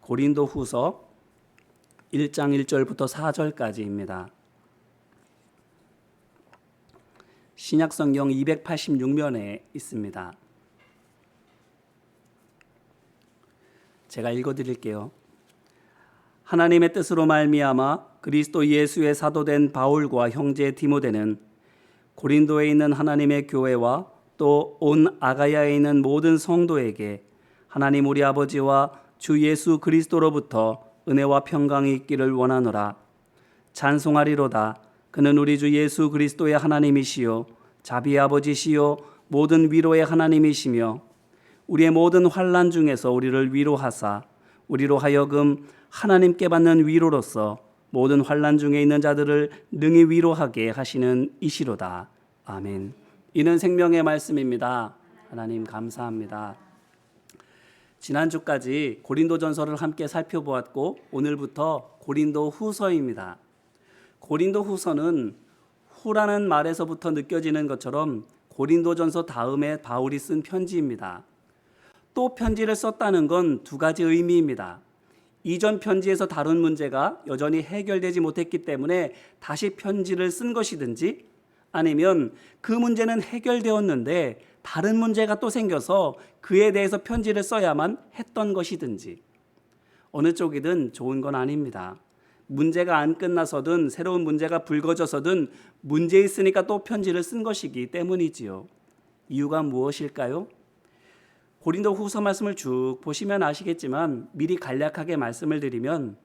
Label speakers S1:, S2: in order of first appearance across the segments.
S1: 고린도후서 1장 1절부터 4절까지입니다. 신약성경 286면에 있습니다. 제가 읽어드릴게요. 하나님의 뜻으로 말미암아 그리스도 예수의 사도된 바울과 형제 디모데는 고린도에 있는 하나님의 교회와 또 온 아가야에 있는 모든 성도에게 하나님 우리 아버지와 주 예수 그리스도로부터 은혜와 평강이 있기를 원하노라. 찬송하리로다. 그는 우리 주 예수 그리스도의 하나님이시요 자비의 아버지시요 모든 위로의 하나님이시며 우리의 모든 환난 중에서 우리를 위로하사 우리로 하여금 하나님께 받는 위로로서 모든 환난 중에 있는 자들을 능히 위로하게 하시는 이시로다. 아멘. 이는 생명의 말씀입니다. 하나님 감사합니다. 지난주까지 고린도전서를 함께 살펴보았고 오늘부터 고린도후서입니다. 고린도후서는 후라는 말에서부터 느껴지는 것처럼 고린도전서 다음에 바울이 쓴 편지입니다. 또 편지를 썼다는 건 두 가지 의미입니다. 이전 편지에서 다룬 문제가 여전히 해결되지 못했기 때문에 다시 편지를 쓴 것이든지 아니면 그 문제는 해결되었는데 다른 문제가 또 생겨서 그에 대해서 편지를 써야만 했던 것이든지 어느 쪽이든 좋은 건 아닙니다. 문제가 안 끝나서든 새로운 문제가 불거져서든 문제 있으니까 또 편지를 쓴 것이기 때문이지요. 이유가 무엇일까요? 고린도 후서 말씀을 쭉 보시면 아시겠지만 미리 간략하게 말씀을 드리면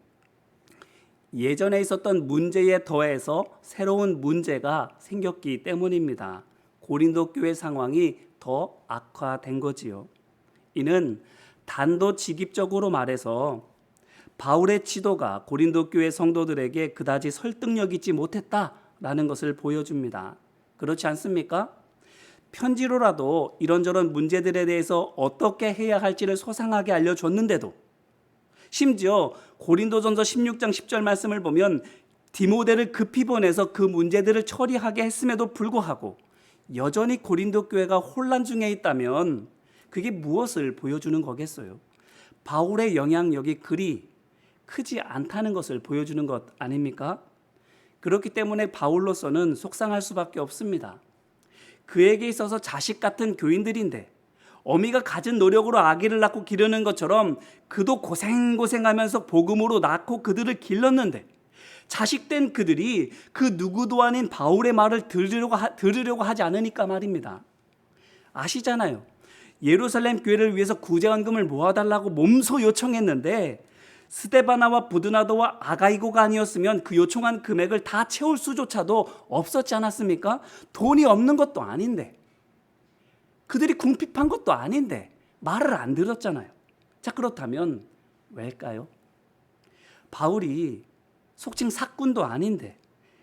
S1: 예전에 있었던 문제에 더해서 새로운 문제가 생겼기 때문입니다. 고린도 교회 상황이 더 악화된 거지요. 이는 단도직입적으로 말해서 바울의 지도가 고린도 교회 성도들에게 그다지 설득력 있지 못했다라는 것을 보여줍니다. 그렇지 않습니까? 편지로라도 이런저런 문제들에 대해서 어떻게 해야 할지를 소상하게 알려줬는데도 심지어 고린도전서 16장 10절 말씀을 보면 디모데를 급히 보내서 그 문제들을 처리하게 했음에도 불구하고 여전히 고린도 교회가 혼란 중에 있다면 그게 무엇을 보여주는 거겠어요? 바울의 영향력이 그리 크지 않다는 것을 보여주는 것 아닙니까? 그렇기 때문에 바울로서는 속상할 수밖에 없습니다. 그에게 있어서 자식 같은 교인들인데 어미가 가진 노력으로 아기를 낳고 기르는 것처럼 그도 고생하면서 복음으로 낳고 그들을 길렀는데 자식된 그들이 그 누구도 아닌 바울의 말을 들으려고 하지 않으니까 말입니다. 아시잖아요. 예루살렘 교회를 위해서 구제원금을 모아달라고 몸소 요청했는데 스데바나와 부드나도와 아가이고가 아니었으면 그 요청한 금액을 다 채울 수조차도 없었지 않았습니까? 돈이 없는 것도 아닌데 그들이 궁핍한 것도 아닌데 말을 안 들었잖아요. 자, 그렇다면 왜일까요? 바울이 속칭 사꾼도 아닌데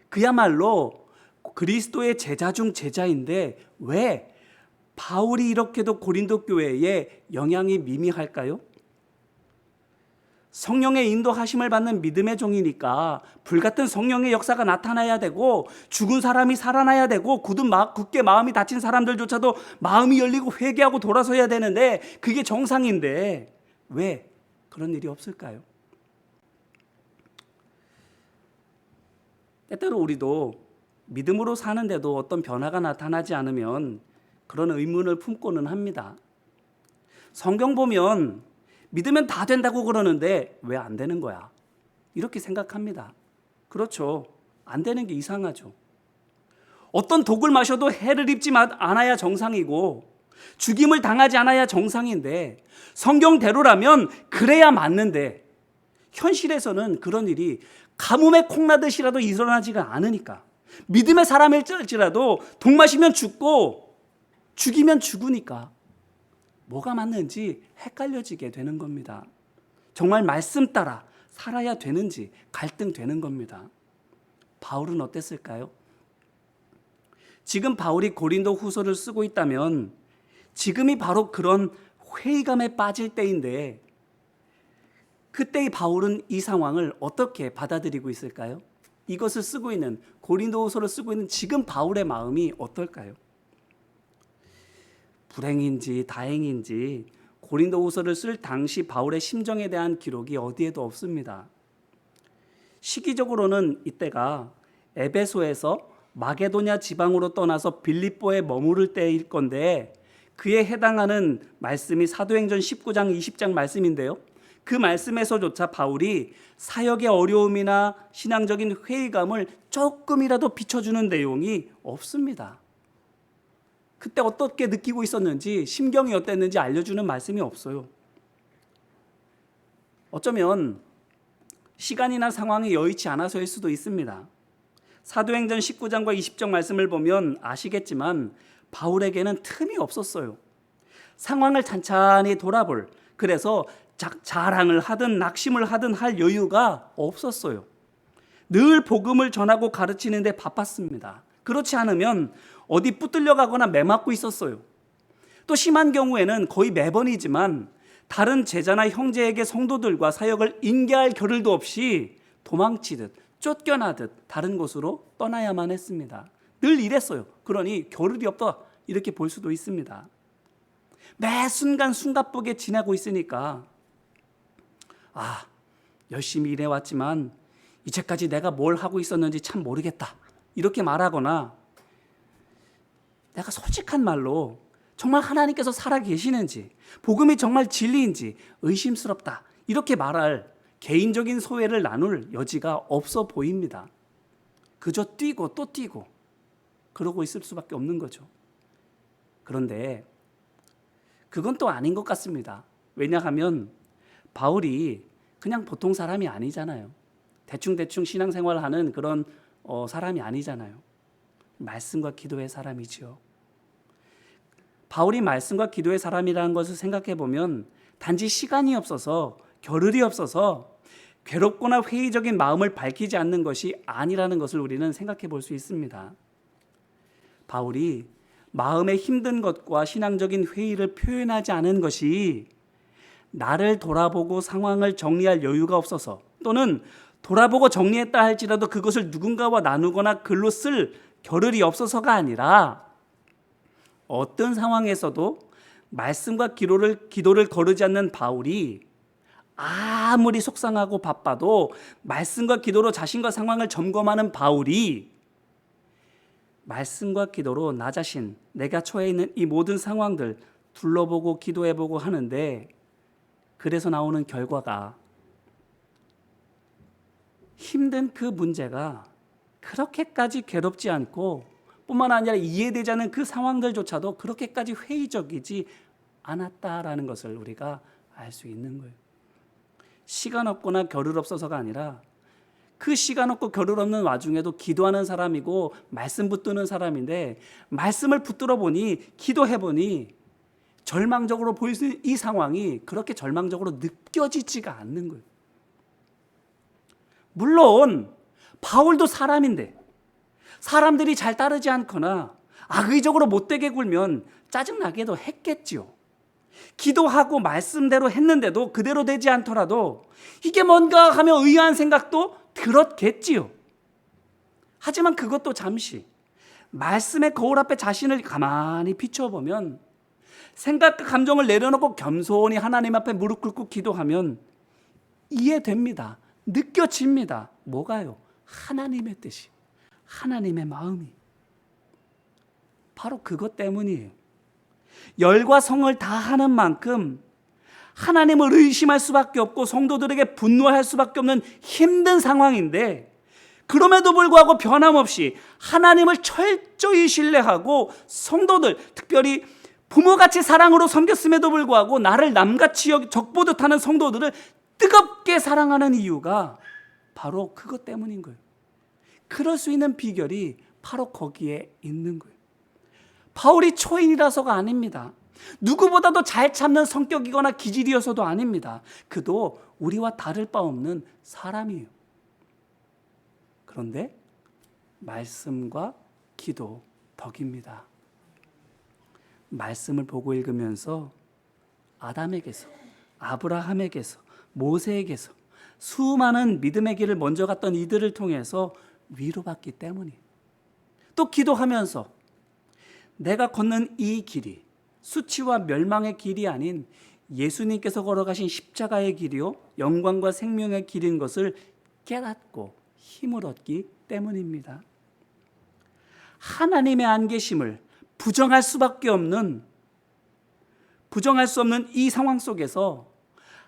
S1: 그야말로 그리스도의 제자 중 제자인데 왜 바울이 이렇게도 고린도 교회에 영향이 미미할까요? 성령의 인도하심을 받는 믿음의 종이니까 불같은 성령의 역사가 나타나야 되고 죽은 사람이 살아나야 되고 굳게 마음이 닫힌 사람들조차도 마음이 열리고 회개하고 돌아서야 되는데 그게 정상인데 왜 그런 일이 없을까요? 때때로 우리도 믿음으로 사는데도 어떤 변화가 나타나지 않으면 그런 의문을 품고는 합니다. 성경 보면 믿으면 다 된다고 그러는데 왜 안 되는 거야? 이렇게 생각합니다. 그렇죠. 안 되는 게 이상하죠. 어떤 독을 마셔도 해를 입지 않아야 정상이고 죽임을 당하지 않아야 정상인데 성경대로라면 그래야 맞는데 현실에서는 그런 일이 가뭄에 콩나듯이라도 일어나지가 않으니까 믿음의 사람일지라도 독 마시면 죽고 죽이면 죽으니까 뭐가 맞는지 헷갈려지게 되는 겁니다. 정말 말씀 따라 살아야 되는지 갈등되는 겁니다. 바울은 어땠을까요? 지금 바울이 고린도 후서를 쓰고 있다면 지금이 바로 그런 회의감에 빠질 때인데 그때의 바울은 이 상황을 어떻게 받아들이고 있을까요? 이것을 쓰고 있는 고린도 후서를 쓰고 있는 지금 바울의 마음이 어떨까요? 불행인지 다행인지 고린도후서를 쓸 당시 바울의 심정에 대한 기록이 어디에도 없습니다. 시기적으로는 이때가 에베소에서 마게도냐 지방으로 떠나서 빌립보에 머무를 때일 건데, 그에 해당하는 말씀이 사도행전 19장 20장 말씀인데요, 그 말씀에서조차 바울이 사역의 어려움이나 신앙적인 회의감을 조금이라도 비춰주는 내용이 없습니다. 그때 어떻게 느끼고 있었는지, 심경이 어땠는지 알려주는 말씀이 없어요. 어쩌면 시간이나 상황이 여의치 않아서일 수도 있습니다. 사도행전 19장과 20장 말씀을 보면 아시겠지만 바울에게는 틈이 없었어요. 상황을 찬찬히 돌아볼, 그래서 자랑을 하든 낙심을 하든 할 여유가 없었어요. 늘 복음을 전하고 가르치는 데 바빴습니다. 그렇지 않으면 어디 붙들려 가거나 매맞고 있었어요. 또 심한 경우에는 거의 매번이지만 다른 제자나 형제에게 성도들과 사역을 인계할 겨를도 없이 도망치듯 쫓겨나듯 다른 곳으로 떠나야만 했습니다. 늘 이랬어요. 그러니 겨를이 없다, 이렇게 볼 수도 있습니다. 매 순간 숨가쁘게 지내고 있으니까 열심히 일해왔지만 이제까지 내가 뭘 하고 있었는지 참 모르겠다, 이렇게 말하거나, 내가 솔직한 말로 정말 하나님께서 살아계시는지, 복음이 정말 진리인지 의심스럽다, 이렇게 말할 개인적인 소회를 나눌 여지가 없어 보입니다. 그저 뛰고 또 뛰고 그러고 있을 수밖에 없는 거죠. 그런데 그건 또 아닌 것 같습니다. 왜냐하면 바울이 그냥 보통 사람이 아니잖아요. 대충대충 신앙생활하는 그런 사람이 아니잖아요. 말씀과 기도의 사람이죠. 바울이 말씀과 기도의 사람이라는 것을 생각해 보면 단지 시간이 없어서, 겨를이 없어서 괴롭거나 회의적인 마음을 밝히지 않는 것이 아니라는 것을 우리는 생각해 볼 수 있습니다. 바울이 마음의 힘든 것과 신앙적인 회의를 표현하지 않은 것이 나를 돌아보고 상황을 정리할 여유가 없어서, 또는 돌아보고 정리했다 할지라도 그것을 누군가와 나누거나 글로 쓸 겨를이 없어서가 아니라, 어떤 상황에서도 말씀과 기도를 거르지 않는 바울이 아무리 속상하고 바빠도 말씀과 기도로 자신과 상황을 점검하는 바울이 말씀과 기도로 나 자신, 내가 처해 있는 이 모든 상황들 둘러보고 기도해보고 하는데, 그래서 나오는 결과가 힘든 그 문제가 그렇게까지 괴롭지 않고, 뿐만 아니라 이해되지 않는 그 상황들조차도 그렇게까지 회의적이지 않았다라는 것을 우리가 알 수 있는 거예요. 시간 없거나 겨를 없어서가 아니라, 그 시간 없고 겨를 없는 와중에도 기도하는 사람이고 말씀 붙드는 사람인데, 말씀을 붙들어 보니, 기도해 보니 절망적으로 보일 수 있는 이 상황이 그렇게 절망적으로 느껴지지가 않는 거예요. 물론 바울도 사람인데, 사람들이 잘 따르지 않거나 악의적으로 못되게 굴면 짜증나게도 했겠지요. 기도하고 말씀대로 했는데도 그대로 되지 않더라도 이게 뭔가 하며 의아한 생각도 들었겠지요. 하지만 그것도 잠시 말씀의 거울 앞에 자신을 가만히 비춰보면, 생각과 감정을 내려놓고 겸손히 하나님 앞에 무릎 꿇고 기도하면 이해됩니다. 느껴집니다. 뭐가요? 하나님의 뜻이, 하나님의 마음이. 바로 그것 때문이에요. 열과 성을 다하는 만큼 하나님을 의심할 수밖에 없고 성도들에게 분노할 수밖에 없는 힘든 상황인데, 그럼에도 불구하고 변함없이 하나님을 철저히 신뢰하고 성도들, 특별히 부모같이 사랑으로 섬겼음에도 불구하고 나를 남같이 적보듯 하는 성도들을 뜨겁게 사랑하는 이유가 바로 그것 때문인 거예요. 그럴 수 있는 비결이 바로 거기에 있는 거예요. 바울이 초인이라서가 아닙니다. 누구보다도 잘 참는 성격이거나 기질이어서도 아닙니다. 그도 우리와 다를 바 없는 사람이에요. 그런데 말씀과 기도 덕입니다. 말씀을 보고 읽으면서 아담에게서, 아브라함에게서, 모세에게서 수많은 믿음의 길을 먼저 갔던 이들을 통해서 위로받기 때문이에요. 또 기도하면서 내가 걷는 이 길이 수치와 멸망의 길이 아닌 예수님께서 걸어가신 십자가의 길이요 영광과 생명의 길인 것을 깨닫고 힘을 얻기 때문입니다. 하나님의 안 계심을 부정할 수 없는 이 상황 속에서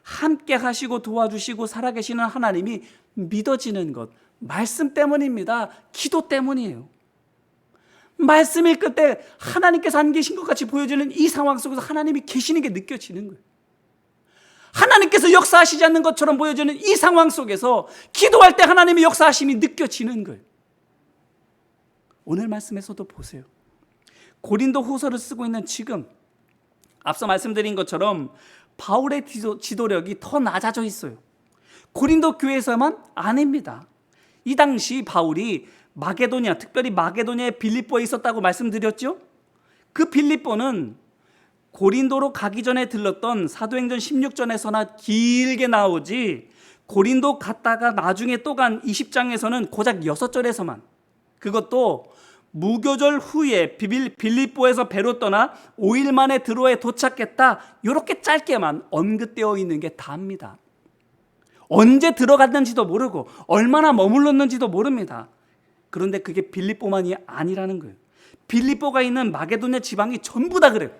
S1: 함께 하시고 도와주시고 살아계시는 하나님이 믿어지는 것, 말씀 때문입니다. 기도 때문이에요. 말씀 읽을 때 하나님께서 안 계신 것 같이 보여지는 이 상황 속에서 하나님이 계시는 게 느껴지는 거예요. 하나님께서 역사하시지 않는 것처럼 보여지는 이 상황 속에서 기도할 때 하나님의 역사하심이 느껴지는 거예요. 오늘 말씀에서도 보세요. 고린도 후서를 쓰고 있는 지금 앞서 말씀드린 것처럼 바울의 지도력이 더 낮아져 있어요. 고린도 교회에서만 아닙니다. 이 당시 바울이 마게도냐, 특별히 마게도냐의 빌립보에 있었다고 말씀드렸죠. 그 빌립보는 고린도로 가기 전에 들렀던 사도행전 16전에서나 길게 나오지, 고린도 갔다가 나중에 또 간 20장에서는 고작 6절에서만, 그것도 무교절 후에 빌립보에서 배로 떠나 5일 만에 드로에 도착했다, 이렇게 짧게만 언급되어 있는 게 다입니다. 언제 들어갔는지도 모르고 얼마나 머물렀는지도 모릅니다. 그런데 그게 빌립보만이 아니라는 거예요. 빌립보가 있는 마게도냐 지방이 전부 다 그래요.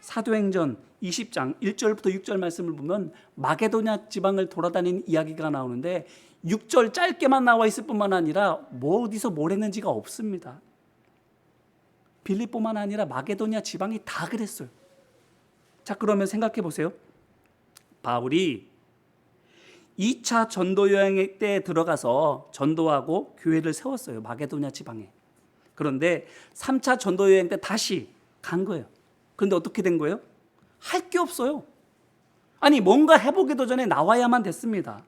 S1: 사도행전 20장 1절부터 6절 말씀을 보면 마게도냐 지방을 돌아다니는 이야기가 나오는데 6절 짧게만 나와 있을 뿐만 아니라 뭐 어디서 뭘 했는지가 없습니다. 빌립보만 아니라 마게도냐 지방이 다 그랬어요. 자, 그러면 생각해 보세요. 바울이 2차 전도 여행 때 들어가서 전도하고 교회를 세웠어요. 마게도냐 지방에. 그런데 3차 전도 여행 때 다시 간 거예요. 그런데 어떻게 된 거예요? 할 게 없어요. 아니, 뭔가 해보기도 전에 나와야만 됐습니다.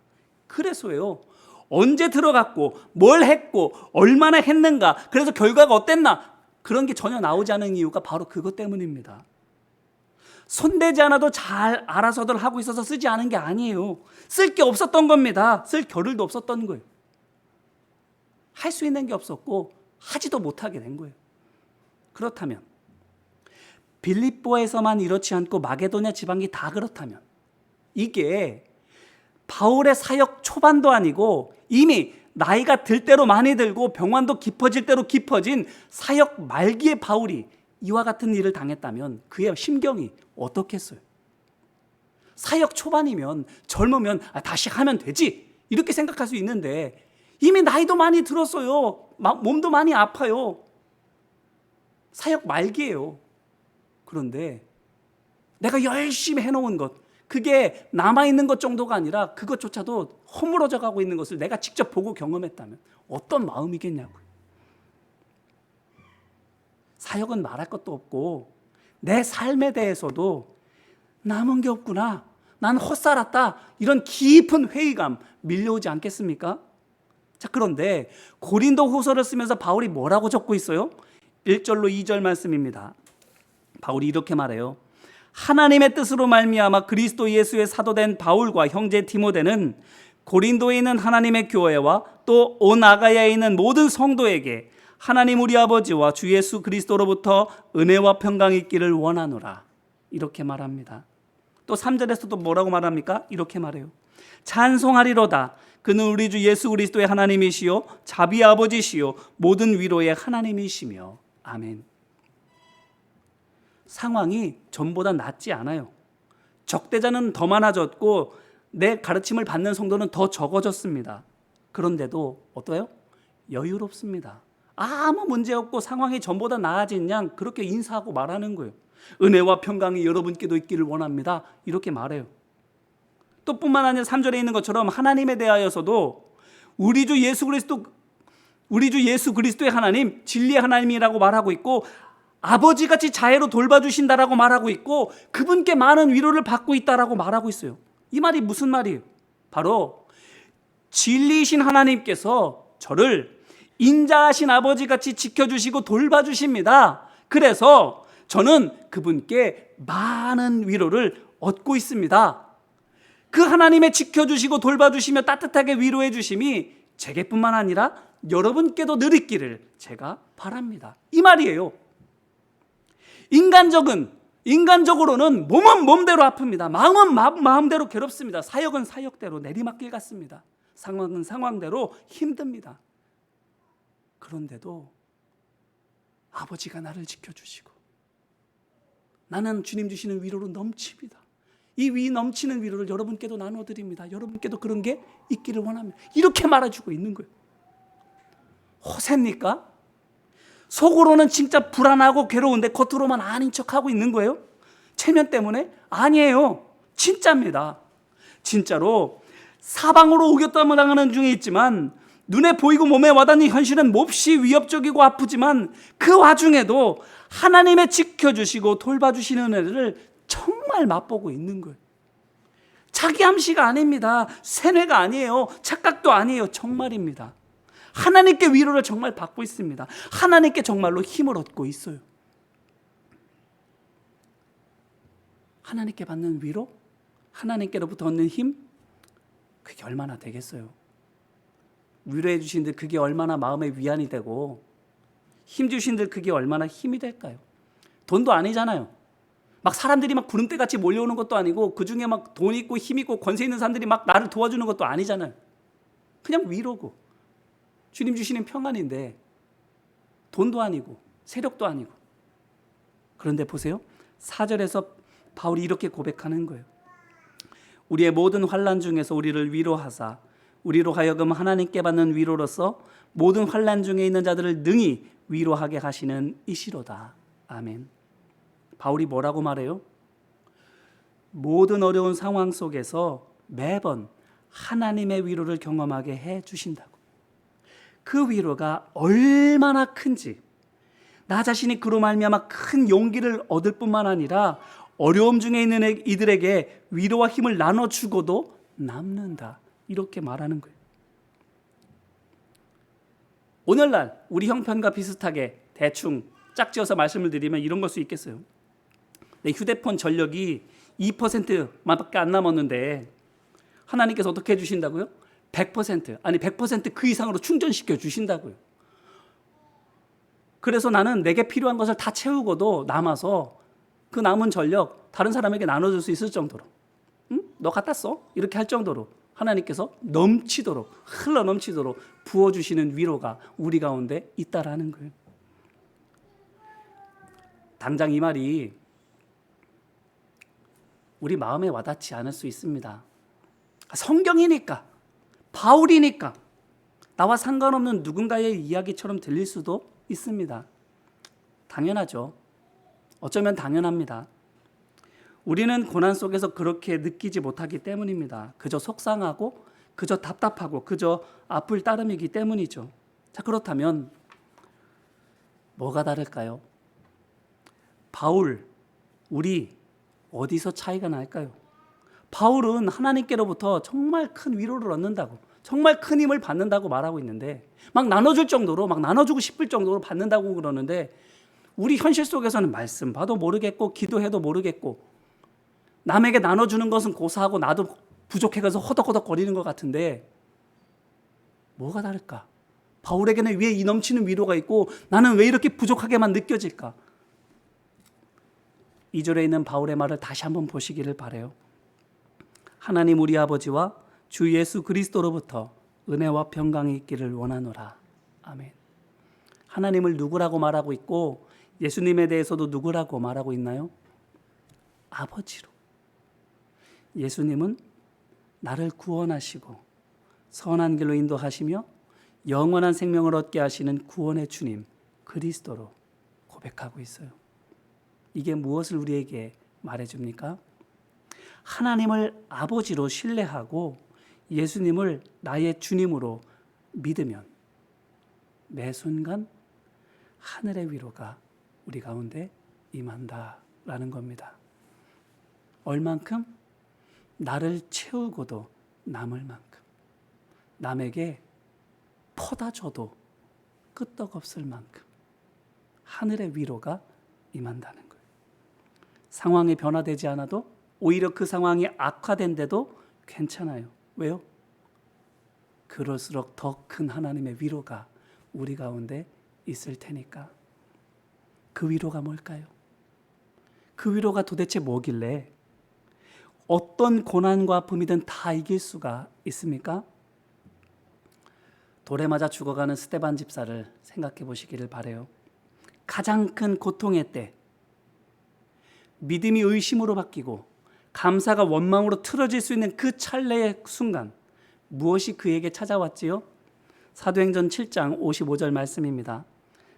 S1: 그래서요, 언제 들어갔고 뭘 했고 얼마나 했는가, 그래서 결과가 어땠나, 그런 게 전혀 나오지 않은 이유가 바로 그것 때문입니다. 손대지 않아도 잘 알아서들 하고 있어서 쓰지 않은 게 아니에요. 쓸 게 없었던 겁니다. 쓸 겨를도 없었던 거예요. 할 수 있는 게 없었고 하지도 못하게 된 거예요. 그렇다면 빌립보에서만 이렇지 않고 마게도냐 지방이 다 그렇다면, 이게 바울의 사역 초반도 아니고 이미 나이가 들 대로 많이 들고 병환도 깊어질 대로 깊어진 사역 말기의 바울이 이와 같은 일을 당했다면 그의 심경이 어떻겠어요? 사역 초반이면, 젊으면 다시 하면 되지, 이렇게 생각할 수 있는데 이미 나이도 많이 들었어요. 몸도 많이 아파요. 사역 말기예요. 그런데 내가 열심히 해놓은 것, 그게 남아있는 것 정도가 아니라 그것조차도 허물어져 가고 있는 것을 내가 직접 보고 경험했다면 어떤 마음이겠냐고요. 사역은 말할 것도 없고 내 삶에 대해서도 남은 게 없구나, 난 헛살았다, 이런 깊은 회의감 밀려오지 않겠습니까? 자, 그런데 고린도 후서를 쓰면서 바울이 뭐라고 적고 있어요? 1절로 2절 말씀입니다. 바울이 이렇게 말해요. 하나님의 뜻으로 말미암아 그리스도 예수의 사도된 바울과 형제 디모데는 고린도에 있는 하나님의 교회와 또 온 아가야에 있는 모든 성도에게 하나님 우리 아버지와 주 예수 그리스도로부터 은혜와 평강이 있기를 원하노라, 이렇게 말합니다. 또 3절에서도 뭐라고 말합니까? 이렇게 말해요. 찬송하리로다, 그는 우리 주 예수 그리스도의 하나님이시요 자비의 아버지시요 모든 위로의 하나님이시며. 아멘. 상황이 전보다 낫지 않아요. 적대자는 더 많아졌고 내 가르침을 받는 성도는 더 적어졌습니다. 그런데도 어때요? 여유롭습니다. 아무 문제 없고 상황이 전보다 나아진 양 그렇게 인사하고 말하는 거예요. 은혜와 평강이 여러분께도 있기를 원합니다, 이렇게 말해요. 또 뿐만 아니라 3절에 있는 것처럼 하나님에 대하여서도 우리 주 예수 그리스도의 하나님, 진리의 하나님이라고 말하고 있고 아버지같이 자애로 돌봐주신다라고 말하고 있고 그분께 많은 위로를 받고 있다라고 말하고 있어요. 이 말이 무슨 말이에요? 바로 진리이신 하나님께서 저를 인자하신 아버지같이 지켜주시고 돌봐주십니다. 그래서 저는 그분께 많은 위로를 얻고 있습니다. 그 하나님의 지켜주시고 돌봐주시며 따뜻하게 위로해 주심이 제게뿐만 아니라 여러분께도 늘 있기를 제가 바랍니다, 이 말이에요. 인간적인 인간적으로는 몸은 몸대로 아픕니다. 마음은 마음대로 괴롭습니다. 사역은 사역대로 내리막길 같습니다. 상황은 상황대로 힘듭니다. 그런데도 아버지가 나를 지켜주시고 나는 주님 주시는 위로로 넘칩니다. 이 넘치는 위로를 여러분께도 나눠드립니다. 여러분께도 그런 게 있기를 원합니다. 이렇게 말해주고 있는 거예요. 허세입니까? 속으로는 진짜 불안하고 괴로운데 겉으로만 아닌 척하고 있는 거예요? 체면 때문에? 아니에요. 진짜입니다. 진짜로 사방으로 우겨떠 당하는 중에 있지만 눈에 보이고 몸에 와닿는 현실은 몹시 위협적이고 아프지만 그 와중에도 하나님의 지켜주시고 돌봐주시는 은혜를 정말 맛보고 있는 거예요. 자기 암시가 아닙니다. 세뇌가 아니에요. 착각도 아니에요. 정말입니다. 하나님께 위로를 정말 받고 있습니다. 하나님께 정말로 힘을 얻고 있어요. 하나님께 받는 위로, 하나님께로부터 얻는 힘, 그게 얼마나 되겠어요? 위로해 주신들 그게 얼마나 마음의 위안이 되고 힘 주신들 그게 얼마나 힘이 될까요? 돈도 아니잖아요. 막 사람들이 막 구름대같이 몰려오는 것도 아니고 그중에 막 돈 있고 힘 있고 권세 있는 사람들이 막 나를 도와주는 것도 아니잖아요. 그냥 위로고 주님 주시는 평안인데 돈도 아니고 세력도 아니고. 그런데 보세요. 4절에서 바울이 이렇게 고백하는 거예요. 우리의 모든 환난 중에서 우리를 위로하사 우리로 하여금 하나님께 받는 위로로서 모든 환난 중에 있는 자들을 능히 위로하게 하시는 이시로다. 아멘. 바울이 뭐라고 말해요? 모든 어려운 상황 속에서 매번 하나님의 위로를 경험하게 해 주신다고. 그 위로가 얼마나 큰지, 나 자신이 그로 말미암아 큰 용기를 얻을 뿐만 아니라 어려움 중에 있는 이들에게 위로와 힘을 나눠주고도 남는다. 이렇게 말하는 거예요. 오늘날 우리 형편과 비슷하게 대충 짝지어서 말씀을 드리면 이런 걸 수 있겠어요. 내 휴대폰 전력이 2%밖에 안 남았는데 하나님께서 어떻게 해주신다고요? 100% 아니 100% 이상으로 충전시켜 주신다고요. 그래서 나는 내게 필요한 것을 다 채우고도 남아서 그 남은 전력 다른 사람에게 나눠줄 수 있을 정도로, 응? 너 갖다 써? 이렇게 할 정도로 하나님께서 넘치도록, 흘러 넘치도록 부어주시는 위로가 우리 가운데 있다라는 거예요. 당장 이 말이 우리 마음에 와닿지 않을 수 있습니다. 성경이니까, 바울이니까 나와 상관없는 누군가의 이야기처럼 들릴 수도 있습니다. 당연하죠. 어쩌면 당연합니다. 우리는 고난 속에서 그렇게 느끼지 못하기 때문입니다. 그저 속상하고 그저 답답하고 그저 앞을 따름이기 때문이죠. 자, 그렇다면 뭐가 다를까요? 바울, 우리 어디서 차이가 날까요? 바울은 하나님께로부터 정말 큰 위로를 얻는다고, 정말 큰 힘을 받는다고 말하고 있는데, 막 나눠줄 정도로, 막 나눠주고 싶을 정도로 받는다고 그러는데, 우리 현실 속에서는 말씀 봐도 모르겠고 기도해도 모르겠고 남에게 나눠주는 것은 고사하고 나도 부족해서 허덕허덕 거리는 것 같은데 뭐가 다를까? 바울에게는 왜 이 넘치는 위로가 있고 나는 왜 이렇게 부족하게만 느껴질까? 2절에 있는 바울의 말을 다시 한번 보시기를 바라요. 하나님 우리 아버지와 주 예수 그리스도로부터 은혜와 평강이 있기를 원하노라. 아멘. 하나님을 누구라고 말하고 있고 예수님에 대해서도 누구라고 말하고 있나요? 아버지로. 예수님은 나를 구원하시고 선한 길로 인도하시며 영원한 생명을 얻게 하시는 구원의 주님 그리스도로 고백하고 있어요. 이게 무엇을 우리에게 말해줍니까? 하나님을 아버지로 신뢰하고 예수님을 나의 주님으로 믿으면 매 순간 하늘의 위로가 우리 가운데 임한다라는 겁니다. 얼만큼? 나를 채우고도 남을 만큼, 남에게 퍼다 줘도 끄떡없을 만큼 하늘의 위로가 임한다는 거예요. 상황이 변화되지 않아도 오히려 그 상황이 악화된데도 괜찮아요. 왜요? 그럴수록 더 큰 하나님의 위로가 우리 가운데 있을 테니까. 그 위로가 뭘까요? 그 위로가 도대체 뭐길래 어떤 고난과 아픔이든 다 이길 수가 있습니까? 돌에 맞아 죽어가는 스데반 집사를 생각해 보시기를 바라요. 가장 큰 고통의 때, 믿음이 의심으로 바뀌고 감사가 원망으로 틀어질 수 있는 그 찰나의 순간, 무엇이 그에게 찾아왔지요? 사도행전 7장 55절 말씀입니다.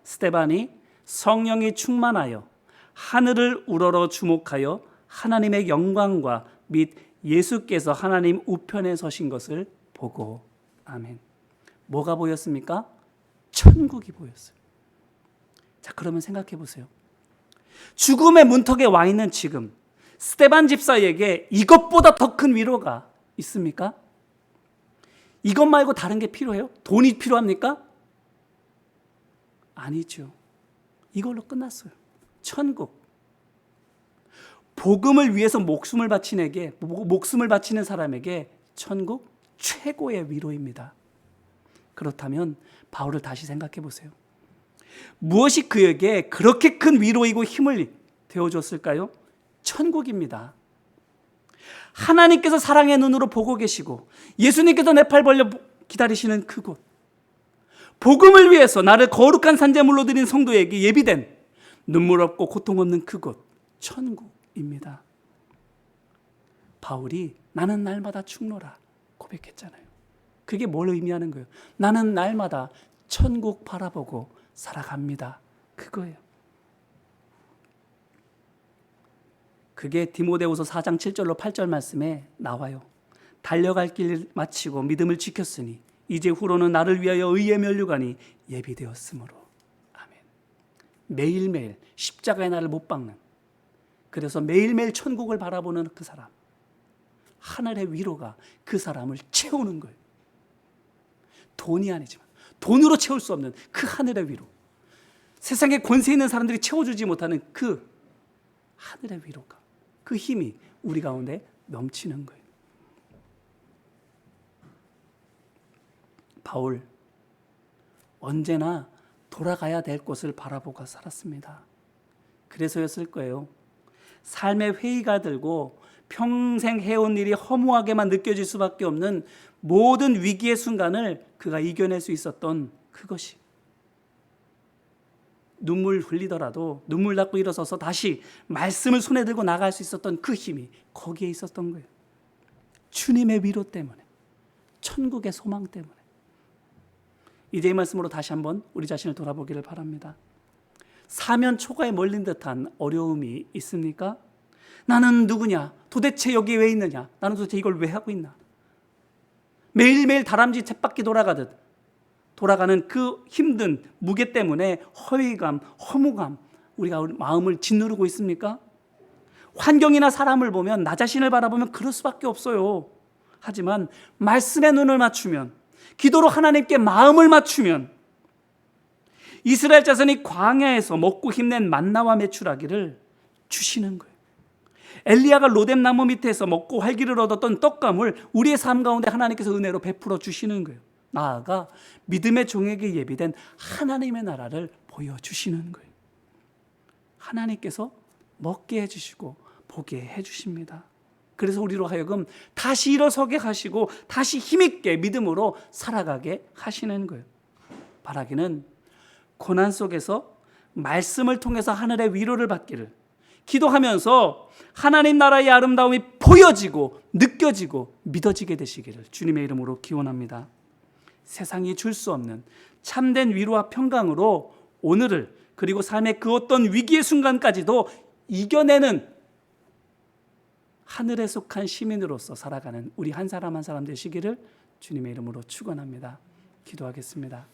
S1: 스데반이 성령이 충만하여 하늘을 우러러 주목하여 하나님의 영광과 및 예수께서 하나님 우편에 서신 것을 보고. 아멘. 뭐가 보였습니까? 천국이 보였어요. 자, 그러면 생각해 보세요. 죽음의 문턱에 와 있는 지금 스데반 집사에게 이것보다 더 큰 위로가 있습니까? 이것 말고 다른 게 필요해요? 돈이 필요합니까? 아니죠. 이걸로 끝났어요. 천국. 복음을 위해서 목숨을 바치는 사람에게 천국 최고의 위로입니다. 그렇다면 바울을 다시 생각해 보세요. 무엇이 그에게 그렇게 큰 위로이고 힘을 되어줬을까요? 천국입니다. 하나님께서 사랑의 눈으로 보고 계시고 예수님께서 내 팔 벌려 기다리시는 그곳, 복음을 위해서 나를 거룩한 산재물로 드린 성도에게 예비된 눈물 없고 고통 없는 그곳, 천국입니다. 바울이 나는 날마다 죽노라 고백했잖아요. 그게 뭘 의미하는 거예요? 나는 날마다 천국 바라보고 살아갑니다. 그거예요. 그게 디모데후서 4장 7절로 8절 말씀에 나와요. 달려갈 길 마치고 믿음을 지켰으니 이제 후로는 나를 위하여 의의 면류관이 예비되었으므로. 아멘. 매일매일 십자가의 나를 못 박는, 그래서 매일매일 천국을 바라보는 그 사람, 하늘의 위로가 그 사람을 채우는 거예요. 돈이 아니지만 돈으로 채울 수 없는 그 하늘의 위로, 세상에 권세 있는 사람들이 채워주지 못하는 그 하늘의 위로가, 그 힘이 우리 가운데 넘치는 거예요. 바울, 언제나 돌아가야 될 곳을 바라보고 살았습니다. 그래서였을 거예요. 삶의 회의가 들고 평생 해온 일이 허무하게만 느껴질 수밖에 없는 모든 위기의 순간을 그가 이겨낼 수 있었던 그것이, 눈물 흘리더라도 눈물 닦고 일어서서 다시 말씀을 손에 들고 나갈 수 있었던 그 힘이 거기에 있었던 거예요. 주님의 위로 때문에, 천국의 소망 때문에. 이제 이 말씀으로 다시 한번 우리 자신을 돌아보기를 바랍니다. 사면 초가에 몰린 듯한 어려움이 있습니까? 나는 누구냐? 도대체 여기 왜 있느냐? 나는 도대체 이걸 왜 하고 있나? 매일매일 다람쥐 쳇바퀴 돌아가는 그 힘든 무게 때문에 허위감, 허무감, 우리가 마음을 짓누르고 있습니까? 환경이나 사람을 보면, 나 자신을 바라보면 그럴 수밖에 없어요. 하지만 말씀의 눈을 맞추면, 기도로 하나님께 마음을 맞추면 이스라엘 자손이 광야에서 먹고 힘낸 만나와 메추라기를 주시는 거예요. 엘리야가 로뎀나무 밑에서 먹고 활기를 얻었던 떡감을 우리의 삶 가운데 하나님께서 은혜로 베풀어 주시는 거예요. 나아가 믿음의 종에게 예비된 하나님의 나라를 보여주시는 거예요. 하나님께서 먹게 해주시고 보게 해주십니다. 그래서 우리로 하여금 다시 일어서게 하시고 다시 힘있게 믿음으로 살아가게 하시는 거예요. 바라기는 고난 속에서 말씀을 통해서 하늘의 위로를 받기를, 기도하면서 하나님 나라의 아름다움이 보여지고 느껴지고 믿어지게 되시기를 주님의 이름으로 기원합니다. 세상이 줄 수 없는 참된 위로와 평강으로 오늘을, 그리고 삶의 그 어떤 위기의 순간까지도 이겨내는 하늘에 속한 시민으로서 살아가는 우리 한 사람 한 사람 되시기를 주님의 이름으로 축원합니다. 기도하겠습니다.